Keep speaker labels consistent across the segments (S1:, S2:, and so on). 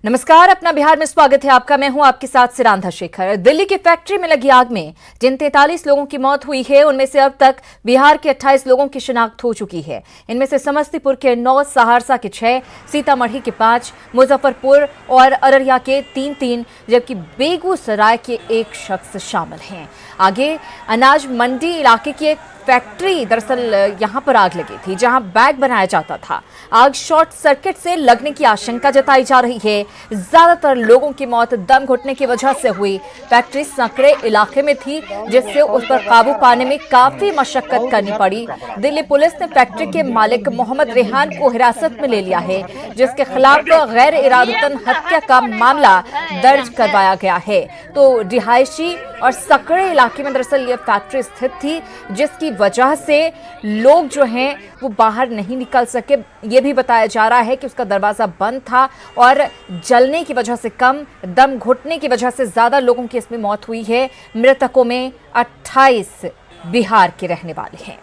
S1: नमस्कार, अपना बिहार में स्वागत है आपका। मैं हूं आपके साथ सिरांधा शेखर। दिल्ली की फैक्ट्री में लगी आग में जिन 43 लोगों की मौत हुई है, उनमें से अब तक बिहार के 28 लोगों की शिनाख्त हो चुकी है। इनमें से समस्तीपुर के 9, सहरसा के 6, सीतामढ़ी के 5, मुजफ्फरपुर और अररिया के 3, जबकि बेगूसराय के 1 शख्स शामिल हैं। आगे अनाज मंडी इलाके की एक फैक्ट्री, दरअसल यहां पर आग लगी थी जहां बैग बनाया जाता था। आग शॉर्ट सर्किट से लगने की आशंका जताई जा रही है। ज्यादातर लोगों की मौत दम घुटने की वजह से हुई। फैक्ट्री संकरे इलाके में थी, जिससे उस पर काबू पाने में काफी मशक्कत करनी पड़ी। दिल्ली पुलिस ने फैक्ट्री के मालिक मोहम्मद रेहान को हिरासत में ले लिया है, जिसके खिलाफ गैर इरादतन हत्या का मामला दर्ज करवाया गया है। तो रिहायशी और सकरे इलाके में दरअसल ये फैक्ट्री स्थित थी, जिसकी वजह से लोग जो हैं वो बाहर नहीं निकल सके। ये भी बताया जा रहा है कि उसका दरवाजा बंद था और जलने की वजह से कम, दम घुटने की वजह से ज्यादा लोगों की इसमें मौत हुई है। मृतकों में 28 बिहार के रहने वाले हैं।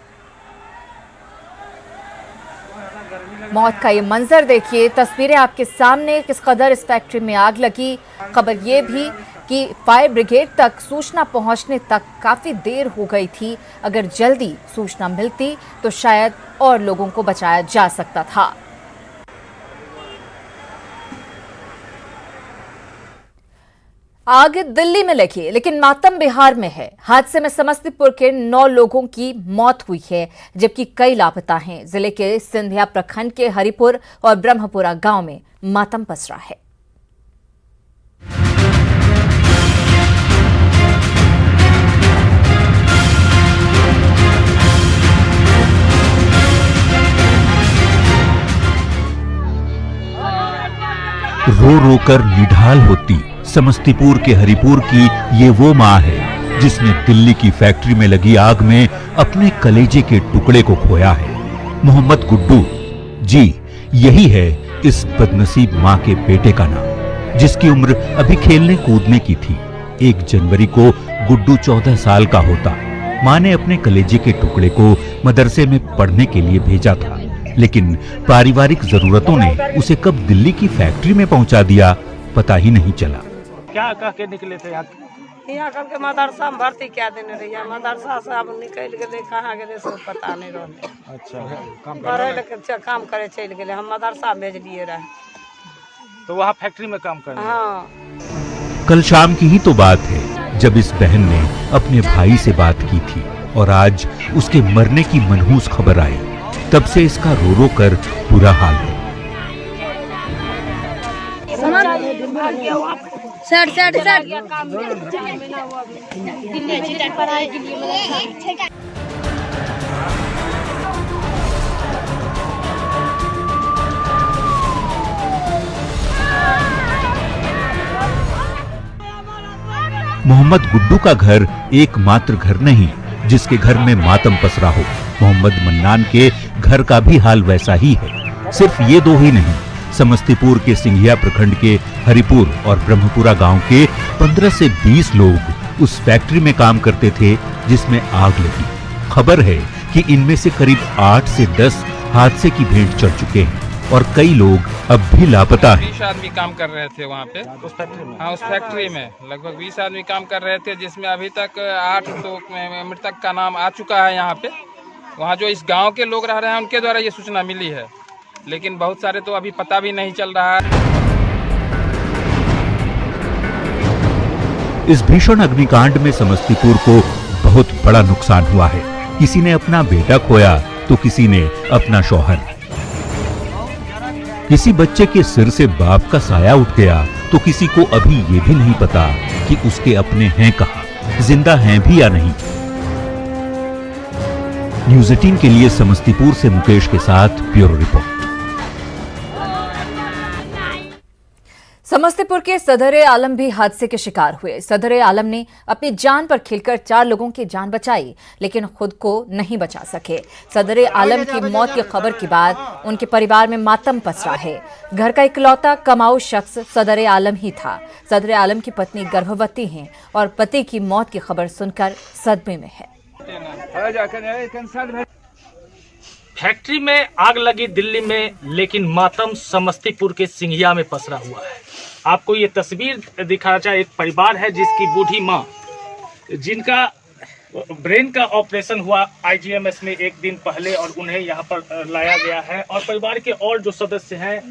S1: मौत का ये मंजर देखिए, तस्वीरें आपके सामने, किस कदर इस फैक्ट्री में आग लगी। खबर ये भी कि फायर ब्रिगेड तक सूचना पहुंचने तक काफी देर हो गई थी। अगर जल्दी सूचना मिलती तो शायद और लोगों को बचाया जा सकता था। आग दिल्ली में लगी, लेकिन मातम बिहार में है। हादसे में समस्तीपुर के 9 लोगों की मौत हुई है, जबकि कई लापता हैं। जिले के सिंधिया प्रखंड के हरिपुर और ब्रह्मपुरा गांव में मातम पसरा है।
S2: रो रो कर निढाल होती समस्तीपुर के हरिपुर की ये वो माँ है जिसने दिल्ली की फैक्ट्री में लगी आग में अपने कलेजे के टुकड़े को खोया है। मोहम्मद गुड्डू जी, यही है इस बदनसीब माँ के बेटे का नाम, जिसकी उम्र अभी खेलने कूदने की थी। 1 जनवरी को गुड्डू 14 साल का होता। माँ ने अपने कलेजे के टुकड़े को मदरसे में पढ़ने के लिए भेजा था, लेकिन पारिवारिक जरूरतों ने उसे कब दिल्ली की फैक्ट्री में पहुंचा दिया, पता ही नहीं चला।
S3: क्या कह के निकले थे यहाँ कल के मदरसा में भर्ती क्या देने रही, मदरसा से अब निकल गए, कहाँ गए सब पता नहीं रहे। अच्छा, काम करे चल गए, हम मदरसा भेज दिए रहे,
S4: तो वहाँ फैक्ट्री में काम कर।
S3: हाँ,
S2: कल शाम की ही तो बात है जब इस बहन ने अपने भाई से बात की थी और आज उसके मरने की मनहूस खबर आई। तब से इसका रो रो कर बुरा हाल है। मोहम्मद गुड्डू का घर एकमात्र घर नहीं जिसके घर में मातम पसरा हो। मोहम्मद मन्नान के घर का भी हाल वैसा ही है। सिर्फ ये 2 ही नहीं, समस्तीपुर के सिंघिया प्रखंड के हरिपुर और ब्रह्मपुरा गांव के 15 से 20 लोग उस फैक्ट्री में काम करते थे जिसमें आग लगी। खबर है कि इनमें से करीब 8 से 10 हादसे की भेंट चढ़ चुके हैं और कई लोग अब भी लापता हैं।
S5: 20 आदमी काम कर रहे थे वहाँ पे
S4: उस फैक्ट्री में।
S5: हाँ, उस फैक्ट्री में लगभग 20 आदमी काम कर रहे थे, जिसमें अभी तक 8 तो मृतक का नाम आ चुका है यहाँ पे। वहाँ जो इस गांव के लोग रह रहे हैं उनके द्वारा ये सूचना मिली है, लेकिन बहुत सारे तो अभी पता भी नहीं चल रहा है।
S2: इस भीषण अग्निकांड में समस्तीपुर को बहुत बड़ा नुकसान हुआ है। किसी ने अपना बेटा खोया तो किसी ने अपना शौहर। किसी बच्चे के सिर से बाप का साया उठ गया तो किसी को अभी ये भी नहीं पता कि उसके अपने हैं कहाँ, जिंदा हैं भी या नहीं। न्यूज़ 18 के लिए समस्तीपुर से मुकेश के साथ ब्यूरो रिपोर्ट।
S1: समस्तीपुर के सदर आलम भी हादसे के शिकार हुए। सदर आलम ने अपनी जान पर खेलकर 4 लोगों की जान बचाई, लेकिन खुद को नहीं बचा सके। सदर आलम की मौत की खबर के बाद उनके परिवार में मातम पसरा है। घर का इकलौता कमाऊ शख्स सदर आलम ही था। सदर आलम की पत्नी गर्भवती हैं और पति की मौत की खबर सुनकर सदमे में है।
S4: फैक्ट्री में आग लगी दिल्ली में, लेकिन मातम समस्तीपुर के सिंघिया में पसरा हुआ है। आपको ये तस्वीर दिखाना चाहिए। एक परिवार है जिसकी बूढ़ी माँ, जिनका ब्रेन का ऑपरेशन हुआ आईजीएमएस में एक दिन पहले, और उन्हें यहाँ पर लाया गया है। और परिवार के और जो सदस्य हैं,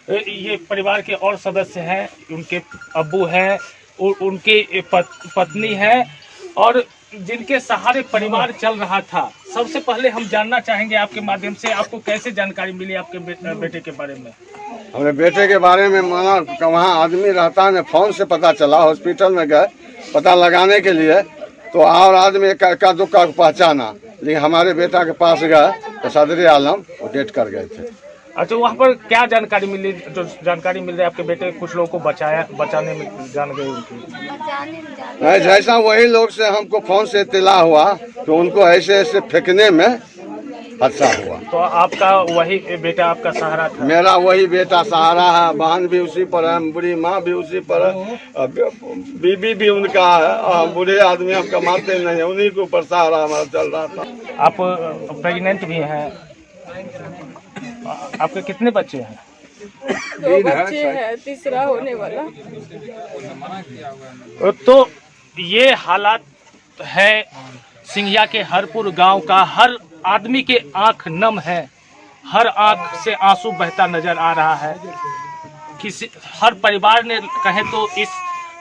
S4: ये परिवार के और सदस्य हैं, उनके अब्बू हैं, उनकी पत्नी है, और जिनके सहारे परिवार चल रहा था। सबसे पहले हम जानना चाहेंगे आपके माध्यम से, आपको कैसे जानकारी मिली आपके बेटे के बारे में?
S6: हमारे बेटे के बारे में माना वहाँ आदमी रहता है, फोन से पता चला। हॉस्पिटल में गए पता लगाने के लिए, तो और आदमी का दुक्का पहचाना, लेकिन हमारे बेटा के पास गए तो सदर आलम वो डेट कर गए थे।
S4: अच्छा, वहाँ पर क्या जानकारी मिली? जो जानकारी मिल रही है आपके बेटे कुछ लोगों को बचाने में जान गए उनकी?
S6: नहीं, जैसा वही लोग से हमको फोन से इत्तला हुआ तो उनको ऐसे ऐसे फेंकने में हादसा हुआ।
S4: तो आपका वही बेटा आपका सहारा था?
S6: मेरा वही बेटा सहारा है, बहन भी उसी पर है, बुढ़ी माँ भी उसी पर है, बीबी भी उनका है, और बूढ़े आदमी हम कमाते नहीं है, उन्हीं के ऊपर सहारा हमारा चल रहा था।
S4: आप प्रेग्नेंट भी हैं? आपके कितने बच्चे हैं?
S3: 2 बच्चे हैं, तीसरा होने वाला।
S4: तो ये हालात है सिंघिया के हरपुर गांव का। हर आदमी के आंख नम है, हर आंख से आंसू बहता नजर आ रहा है। हर परिवार ने कहे तो इस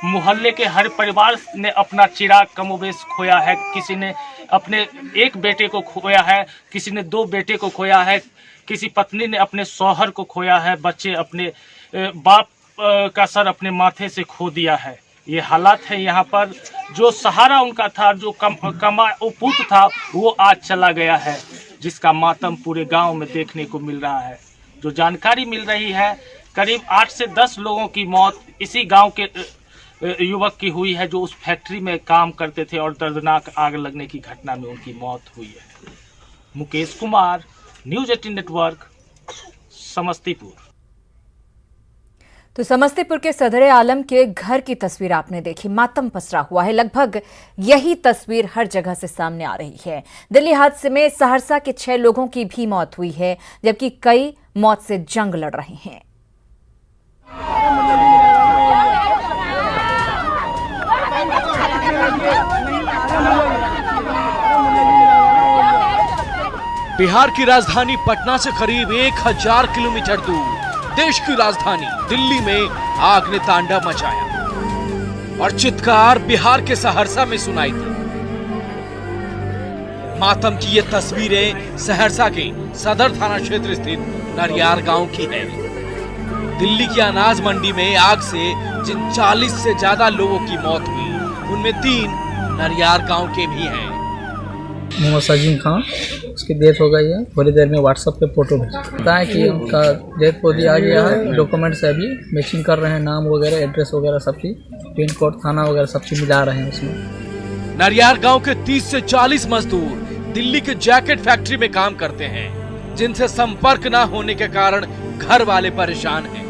S4: मोहल्ले के हर परिवार ने अपना चिराग कमोबेश खोया है। किसी ने अपने एक बेटे को खोया है, किसी ने 2 बेटे को खोया है, किसी पत्नी ने अपने शौहर को खोया है, बच्चे अपने बाप का सर अपने माथे से खो दिया है। ये हालात है यहाँ पर। जो सहारा उनका था, जो पुत था, वो आज चला गया है, जिसका मातम पूरे गांव में देखने को मिल रहा है। जो जानकारी मिल रही है, करीब 8 से 10 लोगों की मौत इसी गांव के युवक की हुई है, जो उस फैक्ट्री में काम करते थे, और दर्दनाक आग लगने की घटना में उनकी मौत हुई है। Mukesh Kumar, news 18 network, Samastipur.
S1: तो समस्तीपुर के सदर आलम के घर की तस्वीर आपने देखी, मातम पसरा हुआ है। लगभग यही तस्वीर हर जगह से सामने आ रही है। दिल्ली हादसे में सहरसा के 6 लोगों की भी मौत हुई है, जबकि कई मौत से जंग लड़ रहे हैं।
S7: बिहार की राजधानी पटना से करीब 1000 किलोमीटर दूर देश की राजधानी दिल्ली में आग ने तांडव मचाया और चित्कार बिहार के सहरसा में सुनाई दी। मातम की ये तस्वीरें सहरसा के सदर थाना क्षेत्र स्थित नरियार गांव की है। दिल्ली की अनाज मंडी में आग से जिन 40 से ज्यादा लोगों की मौत हुई, उनमें 3 नरियार गांव के भी हैं।
S8: मोहम्मद सजीम खान, उसकी डेथ हो गई है। थोड़ी देर में व्हाट्सएप पे फोटो भेजा है कि उनका डेथ बॉडी आ गया है। डॉक्यूमेंट से अभी मैचिंग कर रहे हैं, नाम वगैरह, एड्रेस वगैरह सब चीज, पिन कोड, थाना वगैरह सब चीज मिला रहे हैं उसमें।
S7: नरियार गांव के 30 से 40 मजदूर दिल्ली के जैकेट फैक्ट्री में काम करते हैं, जिनसे संपर्क न होने के कारण घर वाले परेशान हैं।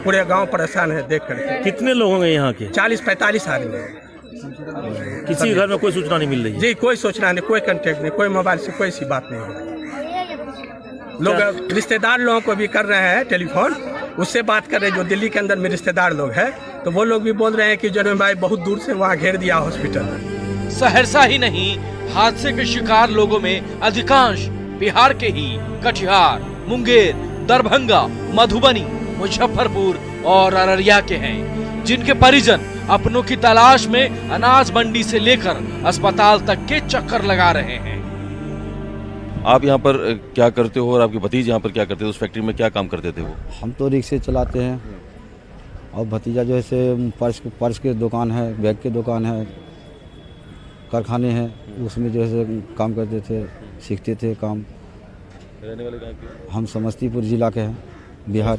S9: पूरे गांव परेशान है देख कर।
S10: कितने लोग होंगे यहाँ के?
S9: 40-45 आदमी।
S10: किसी घर में कोई सूचना नहीं मिल रही?
S9: जी, कोई सूचना नहीं, कोई कांटेक्ट नहीं, कोई मोबाइल से कोई सी बात नहीं हो रही। लोग रिश्तेदार लोगों को भी कर रहे हैं टेलीफोन, उससे बात कर रहे हैं। जो दिल्ली के अंदर में रिश्तेदार लोग हैं, तो वो लोग भी बोल रहे हैं कि जनम भाई बहुत दूर से वहाँ घेर दिया हॉस्पिटल में।
S7: सहरसा ही नहीं, हादसे के शिकार लोगों में अधिकांश बिहार के ही कटिहार, मुंगेर, दरभंगा, मधुबनी, मुजफ्फरपुर और अररिया के हैं, जिनके परिजन अपनों की तलाश में अनाज मंडी से लेकर अस्पताल तक के चक्कर लगा रहे हैं।
S10: आप यहाँ पर क्या करते हो और आपके भतीजे यहाँ पर क्या करते थे? उस फैक्ट्री में क्या काम करते थे वो?
S11: हम तो रिक्शे चलाते हैं, और भतीजा जो है से पर्स के दुकान है, बैग के दुकान है, कारखाने हैं, उसमें जो है से काम करते थे, सीखते थे काम।
S10: रहने वाले कहाँ के?
S11: हम समस्तीपुर जिला के हैं, बिहार।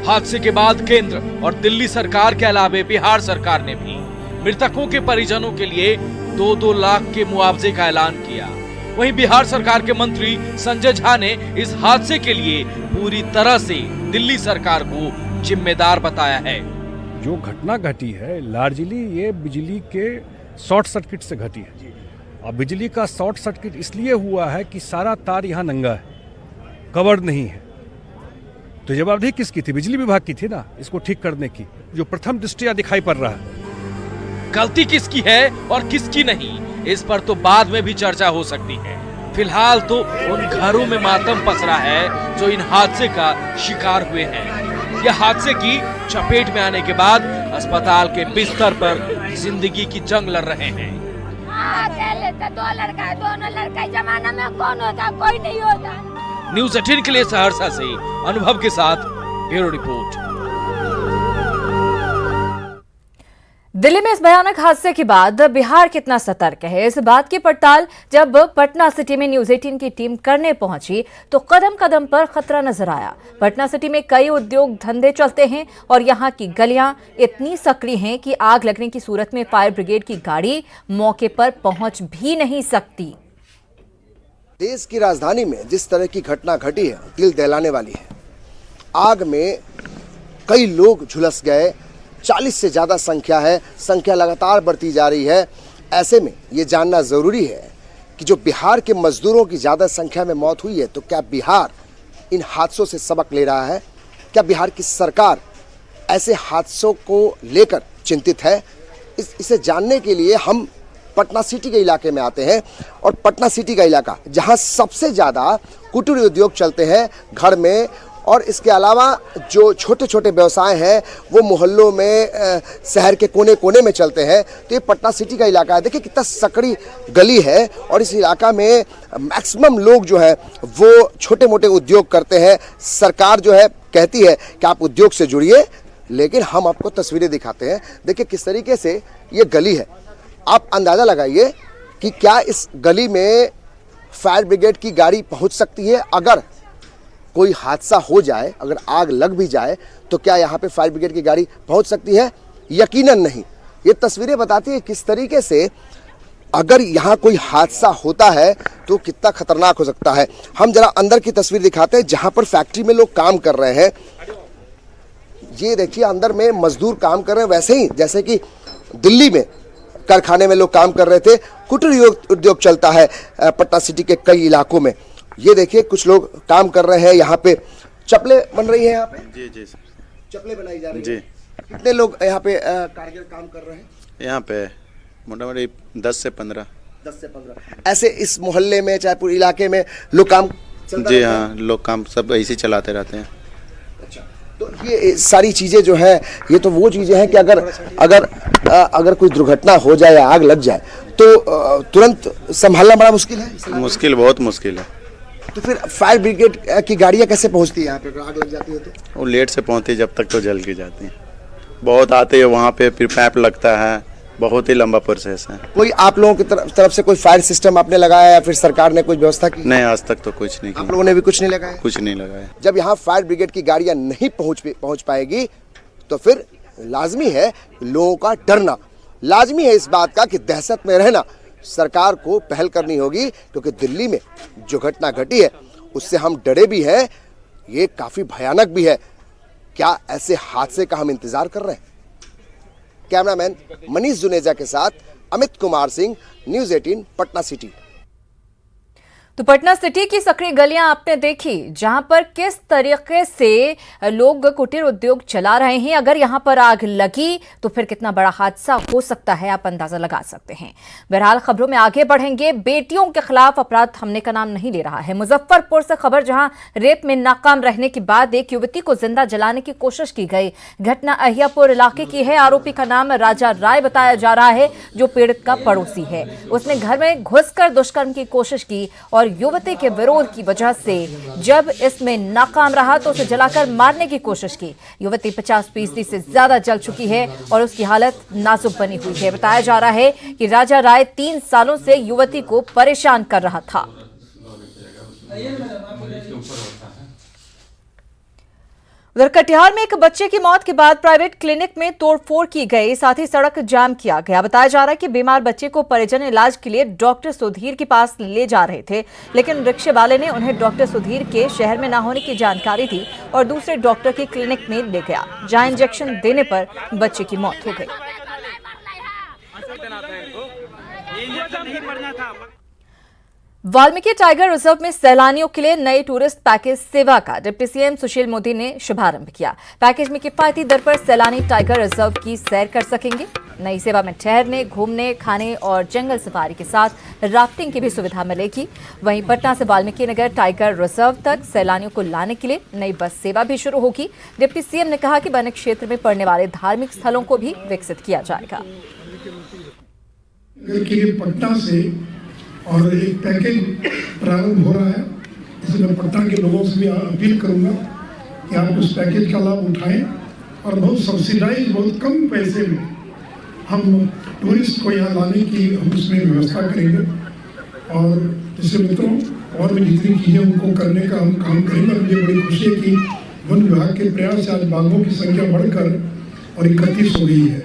S7: हादसे के बाद केंद्र और दिल्ली सरकार के अलावे बिहार सरकार ने भी मृतकों के परिजनों के लिए 2-2 लाख के मुआवजे का ऐलान किया। वहीं बिहार सरकार के मंत्री संजय झा ने इस हादसे के लिए पूरी तरह से दिल्ली सरकार को जिम्मेदार बताया है।
S12: जो घटना घटी है लार्जली ये बिजली के शॉर्ट सर्किट से घटी है, और बिजली का शॉर्ट सर्किट इसलिए हुआ है कि सारा तार यहाँ नंगा है, कवर्ड नहीं है। तो जवाबदेही किसकी थी? बिजली विभाग की थी ना, इसको ठीक करने की, जो प्रथम दृष्टया दिखाई पड़ रहा है।
S7: गलती किसकी है और किसकी नहीं, इस पर तो बाद में भी चर्चा हो सकती है। फिलहाल तो उन घरों में मातम पसरा है जो इन हादसे का शिकार हुए हैं। यह हादसे की चपेट में आने के बाद अस्पताल के बिस्तर पर जिंदगी की जंग लड़ रहे हैं।
S13: दो लड़का, दोनों लड़का, जमाना में कौन होता, कोई नहीं होता।
S7: न्यूज़ 18 के लिए सहरसा से अनुभव के साथ ब्यूरो रिपोर्ट।
S1: दिल्ली में इस भयानक हादसे के बाद बिहार कितना सतर्क है, इस बात की पड़ताल जब पटना सिटी में न्यूज़ 18 की टीम करने पहुंची तो कदम कदम पर खतरा नजर आया। पटना सिटी में कई उद्योग धंधे चलते हैं और यहां की गलियां इतनी सकड़ी हैं कि आग लगने की सूरत में फायर ब्रिगेड की गाड़ी मौके पर पहुंच भी नहीं सकती।
S14: देश की राजधानी में जिस तरह की घटना घटी है, दिल दहलाने वाली है। आग में कई लोग झुलस गए, 40 से ज़्यादा संख्या है, संख्या लगातार बढ़ती जा रही है। ऐसे में ये जानना ज़रूरी है कि जो बिहार के मजदूरों की ज़्यादा संख्या में मौत हुई है, तो क्या बिहार इन हादसों से सबक ले रहा है? क्या बिहार की सरकार ऐसे हादसों को लेकर चिंतित है? इसे जानने के लिए हम पटना सिटी के इलाके में आते हैं। और पटना सिटी का इलाका जहां सबसे ज़्यादा कुटीर उद्योग चलते हैं घर में, और इसके अलावा जो छोटे छोटे व्यवसाय हैं वो मोहल्लों में, शहर के कोने कोने में चलते हैं। तो ये पटना सिटी का इलाका है। देखिए कितना सकड़ी गली है, और इस इलाका में मैक्सिमम लोग जो है वो छोटे मोटे उद्योग करते हैं। सरकार जो है कहती है कि आप उद्योग से जुड़िए, लेकिन हम आपको तस्वीरें दिखाते हैं। देखिए किस तरीके से ये गली है। आप अंदाज़ा लगाइए कि क्या इस गली में फायर ब्रिगेड की गाड़ी पहुंच सकती है? अगर कोई हादसा हो जाए, अगर आग लग भी जाए, तो क्या यहाँ पे फायर ब्रिगेड की गाड़ी पहुंच सकती है? यकीनन नहीं। ये तस्वीरें बताती है किस तरीके से अगर यहाँ कोई हादसा होता है तो कितना खतरनाक हो सकता है। हम जरा अंदर की तस्वीर दिखाते हैं जहाँ पर फैक्ट्री में लोग काम कर रहे हैं। ये देखिए अंदर में मजदूर काम कर रहे हैं, वैसे ही जैसे कि दिल्ली में कारखाने में लोग काम कर रहे थे। कुटीर उद्योग चलता है पटना सिटी के कई इलाकों में। ये देखिए कुछ लोग काम कर रहे हैं। यहाँ पे चप्पलें बन रही है। यहाँ पे
S15: जी जी सर,
S14: चप्लें बनाई जा रही
S15: जी।
S14: है। कितने लोग यहाँ पे कारीगर काम कर रहे हैं?
S15: यहाँ पे मोटा मोटी 10 से 15
S14: ऐसे इस मोहल्ले में, चाहे पूरे इलाके में लोग काम चलता
S15: जी।
S14: रहता है?
S15: हाँ, लोग काम सब ऐसे ही चलाते रहते हैं।
S14: तो ये सारी चीज़ें जो है, ये तो वो चीज़ें हैं कि अगर कोई दुर्घटना हो जाए या आग लग जाए तो तुरंत संभालना बड़ा मुश्किल है।
S15: मुश्किल, बहुत मुश्किल है।
S14: तो फिर फायर ब्रिगेड की गाड़ियाँ कैसे पहुँचती है यहाँ पे? आग लग जाती है तो
S15: वो लेट से पहुँचती है, जब तक तो जल के जाती हैं। बहुत आते हैं वहाँ पे, फिर पैप लगता है, बहुत ही लंबा प्रोसेस है।
S14: कोई आप लोगों की तरफ से कोई फायर सिस्टम आपने लगाया या फिर सरकार ने कोई व्यवस्था की?
S15: नहीं, आज तक तो कुछ नहीं
S14: आप
S15: किया।
S14: लोगों ने भी कुछ नहीं लगाया?
S15: कुछ नहीं लगाया।
S14: जब यहाँ फायर ब्रिगेड की गाड़ियाँ नहीं पहुँच पाएगी तो फिर लाजमी है लोगों का डरना, लाजमी है इस बात का कि दहशत में रहना। सरकार को पहल करनी होगी, क्योंकि दिल्ली में जो घटना घटी है उससे हम डरे भी हैं, ये काफ़ी भयानक भी है। क्या ऐसे हादसे का हम इंतज़ार कर रहे हैं? कैमरामैन मनीष जुनेजा के साथ अमित कुमार सिंह, न्यूज़ 18 पटना सिटी।
S1: तो पटना सिटी की सकरी गलियां आपने देखी, जहां पर किस तरीके से लोग कुटीर उद्योग चला रहे हैं। अगर यहां पर आग लगी तो फिर कितना बड़ा हादसा हो सकता है, आप अंदाजा लगा सकते हैं। बहरहाल खबरों में आगे बढ़ेंगे। बेटियों के खिलाफ अपराध थमने का नाम नहीं ले रहा है। मुजफ्फरपुर से खबर, जहां रेप में नाकाम रहने के बाद एक युवती को जिंदा जलाने की कोशिश की गई। घटना अहियापुर इलाके की है। आरोपी का नाम राजा राय बताया जा रहा है, जो पीड़ित का पड़ोसी है। उसने घर में घुसकर दुष्कर्म की कोशिश की और युवती के विरोध की वजह से जब इसमें नाकाम रहा तो उसे जलाकर मारने की कोशिश की। युवती 50% से ज्यादा जल चुकी है और उसकी हालत नाजुक बनी हुई है। बताया जा रहा है कि राजा राय 3 सालों से युवती को परेशान कर रहा था। उधर कटिहार में एक बच्चे की मौत के बाद प्राइवेट क्लिनिक में तोड़फोड़ की गई, साथ ही सड़क जाम किया गया। बताया जा रहा है कि बीमार बच्चे को परिजन इलाज के लिए डॉक्टर सुधीर के पास ले जा रहे थे, लेकिन रिक्शे वाले ने उन्हें डॉक्टर सुधीर के शहर में न होने की जानकारी दी और दूसरे डॉक्टर की क्लिनिक में ले गया, जहां इंजेक्शन देने पर बच्चे की मौत हो गई। वाल्मीकि टाइगर रिजर्व में सैलानियों के लिए नई टूरिस्ट पैकेज सेवा का डिप्टी सीएम सुशील मोदी ने शुभारंभ किया। पैकेज में किफायती दर पर सैलानी टाइगर रिजर्व की सैर कर सकेंगे। नई सेवा में ठहरने, घूमने, खाने और जंगल सफारी के साथ राफ्टिंग की भी सुविधा मिलेगी। वहीं पटना से वाल्मीकि नगर टाइगर रिजर्व तक सैलानियों को लाने के लिए नई बस सेवा भी शुरू होगी। डिप्टी सीएम ने कहा कि वन क्षेत्र में पड़ने वाले धार्मिक स्थलों को भी विकसित किया जाएगा।
S16: पटना से और एक पैकेज प्रारंभ हो रहा है, इसलिए मैं पटना के लोगों से भी अपील करूंगा कि आप उस पैकेज का लाभ उठाएं और बहुत सब्सिडाइज, बहुत कम पैसे में हम टूरिस्ट को यहाँ लाने की हम उसमें व्यवस्था करेंगे। और जैसे मित्रों, और भी जितनी चीज़ें उनको करने का हम काम करेंगे। मुझे बड़ी खुशी है कि वन विभाग के प्रयास से आज बाघों की संख्या बढ़कर और 31 हो गई है।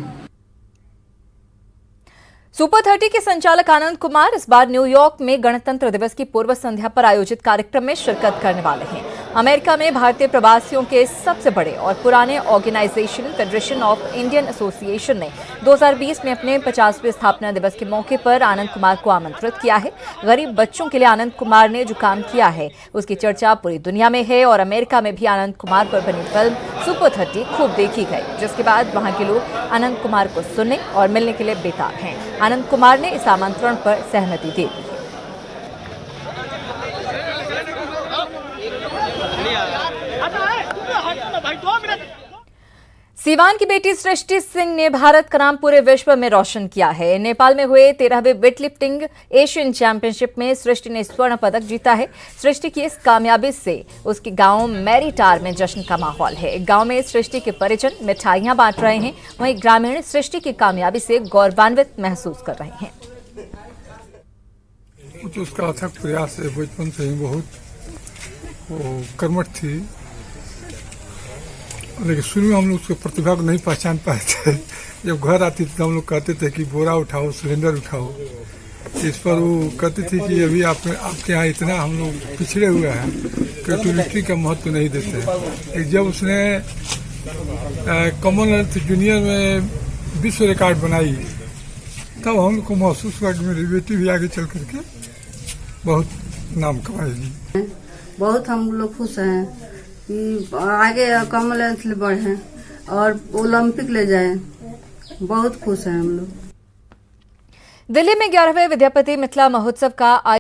S1: सुपर 30 के संचालक आनंद कुमार इस बार न्यूयॉर्क में गणतंत्र दिवस की पूर्व संध्या पर आयोजित कार्यक्रम में शिरकत करने वाले हैं। अमेरिका में भारतीय प्रवासियों के सबसे बड़े और पुराने organisation federation of Indian association ने 2020 में अपने 50वें स्थापना दिवस के मौके पर आनंद कुमार को आमंत्रित किया है। गरीब बच्चों के लिए आनंद कुमार ने जो काम किया है उसकी चर्चा पूरी दुनिया में है और अमेरिका में भी आनंद कुमार पर बनी फिल्म सुपर 30 खूब देखी गई, जिसके बाद वहां के लोग आनंद कुमार को सुनने और मिलने के लिए बेताब हैं। आनंद कुमार ने इस आमंत्रण पर सहमति दे दी। सीवान की बेटी सृष्टि सिंह ने भारत का नाम पूरे विश्व में रोशन किया है। नेपाल में हुए 13वें वेटलिफ्टिंग एशियन चैंपियनशिप में सृष्टि ने स्वर्ण पदक जीता है। सृष्टि की इस कामयाबी से उसके गांव मैरीटार में जश्न का माहौल है। गांव में सृष्टि के परिजन मिठाइयां बांट रहे हैं, वहीं ग्रामीण सृष्टि की कामयाबी से गौरवान्वित महसूस कर रहे हैं।
S17: कुछ उसका अथक प्रयास है, बचपन से ही बहुत कर्मठ थी, लेकिन शुरू में हम लोग उसकी प्रतिभा को नहीं पहचान पाए थे। जब घर आती थी तो हम लोग कहते थे कि बोरा उठाओ, सिलेंडर उठाओ। इस पर वो कहती थी कि अभी आपके यहाँ इतना हम लोग पिछड़े हुए हैं कि टूरिस्टी का महत्व नहीं देते हैं। जब उसने कॉमनवेल्थ जूनियर में विश्व रिकॉर्ड बनाई तब हम लोग को महसूस हुआ कि मेरी बेटी भी आगे चल करके बहुत नाम कमाएगी।
S18: बहुत हम लोग खुश हैं कि आगे कॉमनवेल्थ ले बढ़े और ओलंपिक ले जाए। बहुत खुश हैं हम लोग।
S1: दिल्ली में 11वें विद्यापति मिथिला महोत्सव का